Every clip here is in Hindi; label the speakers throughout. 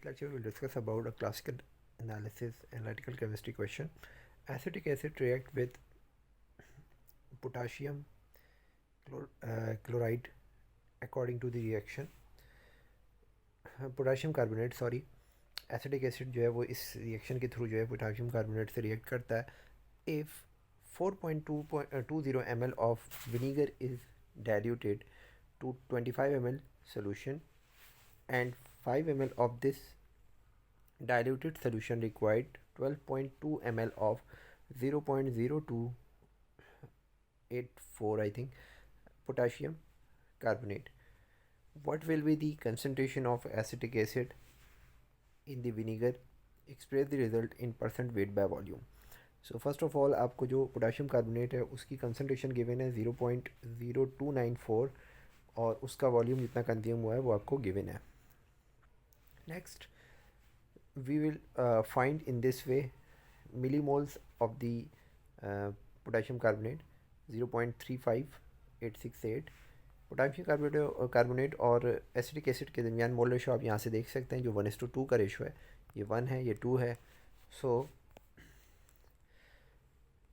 Speaker 1: lecture we'll discuss about a classical analysis analytical chemistry question. Acetic acid react with potassium chloride according to the reaction. Potassium carbonate sorry acetic acid जो है वो इस रिएक्शन के थ्रू जो है पोटाशियम कार्बोनेट से रिएक्ट करता है if 4.20 ml of vinegar is diluted to 25 ml solution and 5 ml of this diluted solution required 12.2 ml of 0.0284 I think potassium carbonate. What will be the concentration of acetic acid in the vinegar? Express the result in percent weight by volume. So first of all आपको जो पोटाशियम कार्बोनेट है उसकी कंसनट्रेशन गिवन है 0.0294 और उसका वॉल्यूम जितना कंज्यूम हुआ है वो आपको गिवन है. Next we will find in this way millimoles of the potassium carbonate 0.35868. Potassium carbonate और एसिटिक एसिड के दरमियान मोल रेशो आप यहाँ से देख सकते हैं जो 1:2 का रेशो है. ये 1 है, ये 2 है. सो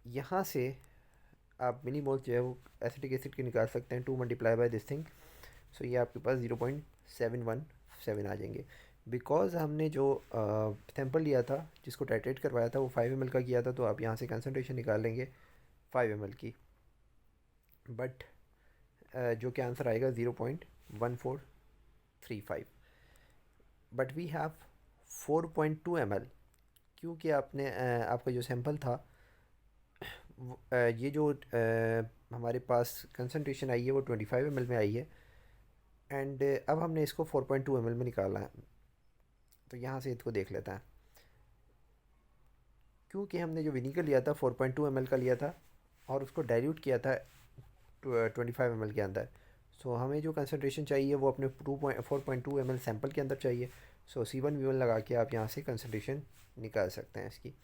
Speaker 1: यहाँ से आप मिनी मोल जो है वो एसिटिक एसिड के निकाल सकते हैं 2 मल्टीप्लाई बाय दिस थिंग. सो ये आपके पास 0.717 आ जाएंगे. बिकॉज हमने जो सैम्पल लिया था जिसको टाइट्रेट करवाया था वो 5 ml का किया था, तो आप यहाँ से कंसनट्रेशन निकाल लेंगे 5 ml की. बट जो कि आंसर आएगा 0.1435. बट वी हैव 4.2 ml क्योंकि आपने आपका जो सैम्पल था ये जो हमारे पास कंसनट्रेशन आई है वो 25 ml में आई है. एंड अब हमने इसको 4.2 ml में निकाला है. तो यहाँ से इसको देख लेते हैं. क्योंकि हमने जो विनीगर लिया था 4.2 ml का लिया था और उसको डाइल्यूट किया था 25 ml के अंदर. सो हमें जो कंसनट्रेशन चाहिए वो अपने 4.2 ml सैम्पल के अंदर चाहिए. सो C1V1 लगा के आप यहाँ से कंसनट्रेशन निकाल सकते हैं इसकी.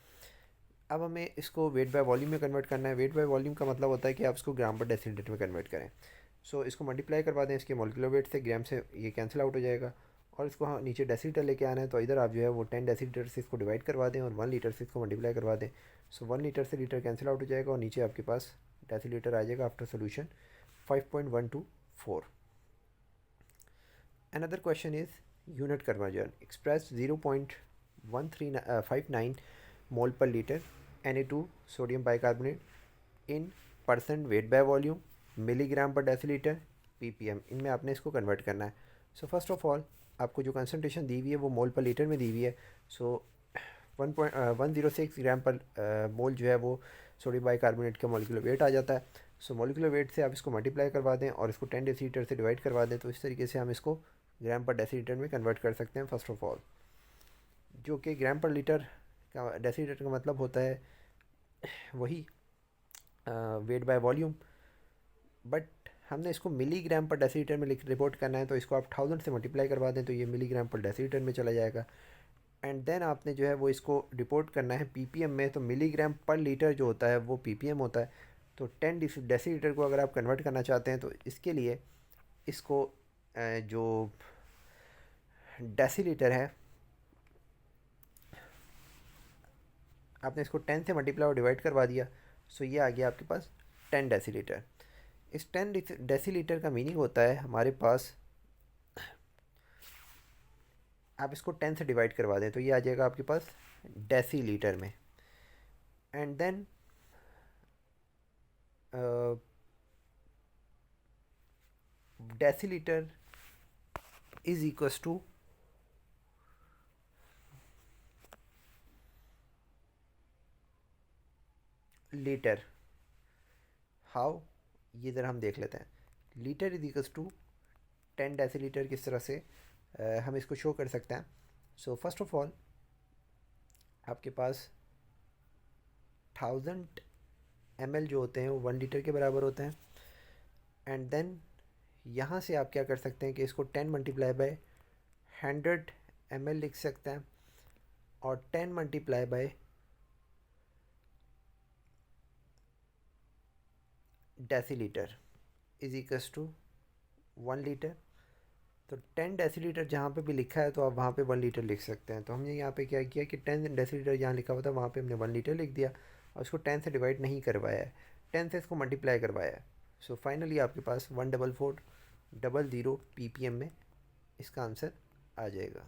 Speaker 1: अब हमें इसको वेट बाय वॉल्यूम में कन्वर्ट करना है. वेट बाय वॉल्यूम का मतलब होता है कि आप इसको ग्राम पर डेसीलीटर में कन्वर्ट करें. सो इसको मल्टीप्लाई करवा दें इसके मोलिकुलर वेट से. ग्राम से ये कैंसिल आउट हो जाएगा और इसको हाँ नीचे डेसीलीटर लेके आना है. तो इधर आप जो है वो 10 डेसीलीटर से इसको डिवाइड करवा दें और 1 लीटर से इसको मल्टीप्लाई करवा दें. सो 1 लीटर से लीटर कैंसिल आउट हो जाएगा और नीचे आपके पास डेसीलीटर आ जाएगा after solution 5.124. Another question is unit conversion. Express 0.1359 मोल पर litre Na2 sodium bicarbonate in percent weight by volume milligram पर डेसीलीटर ppm. इनमें आपने इसको कन्वर्ट करना है. सो फर्स्ट ऑफ ऑल आपको जो कंसनट्रेशन दी हुई है वो मोल पर लीटर में दी हुई है. सो 1.106 ग्राम पर मोल जो है वो सोडियम बाइकार्बोनेट का मॉलिक्यूलर वेट आ जाता है. सो मॉलिक्यूलर वेट से आप इसको मल्टीप्लाई करवा दें और इसको 10 डेसीलीटर से डिवाइड करवा दें. तो इस तरीके से हम इसको ग्राम पर डेसीलीटर में कन्वर्ट कर सकते हैं फर्स्ट ऑफ ऑल. जो कि ग्राम पर लीटर का डेसीलीटर का मतलब होता है वही वेट बाय वॉल्यूम. बट हमने इसको मिलीग्राम पर डेसीलीटर में रिपोर्ट करना है. तो इसको आप 1000 से मल्टीप्लाई करवा दें तो ये मिलीग्राम पर डेसीलीटर में चला जाएगा. एंड देन आपने जो है वो इसको रिपोर्ट करना है ppm में. तो मिलीग्राम पर लीटर जो होता है वो ppm होता है. तो 10 डेसीलीटर को अगर आप कन्वर्ट करना चाहते हैं तो इसके लिए इसको जो डेसीलीटर है आपने इसको 10 से मल्टीप्लाई और डिवाइड करवा दिया. सो ये आ गया आपके पास 10 डेसीलीटर. इस 10 डेसीलीटर का मीनिंग होता है हमारे पास आप इसको 10 से डिवाइड करवा दें तो ये आ जाएगा आपके पास डेसीलीटर में. And then decilitre is equals to litre. How ये ज़रा हम देख लेते हैं. Litre is equals to 10 decilitre. किस तरह से हम इसको शो कर सकते हैं. सो फर्स्ट ऑफ ऑल आपके पास 1000 ml जो होते हैं वो 1 लीटर के बराबर होते हैं. एंड देन यहाँ से आप क्या कर सकते हैं कि इसको 10 मल्टीप्लाई बाय 100 ml लिख सकते हैं और 10 multiply by decilitre is equals to 1 litre. तो 10 डेसीलीटर जहाँ पे भी लिखा है तो आप वहाँ पे 1 लीटर लिख सकते हैं। तो हमने यहाँ पे क्या किया कि 10 डेसीलीटर जहाँ लिखा हुआ था वहाँ पे हमने 1 लीटर लिख दिया और उसको 10 से डिवाइड नहीं करवाया है, 10 से इसको मल्टीप्लाई करवाया है। सो फाइनली आपके पास 14400 ppm में इसका आंसर आ जाएगा।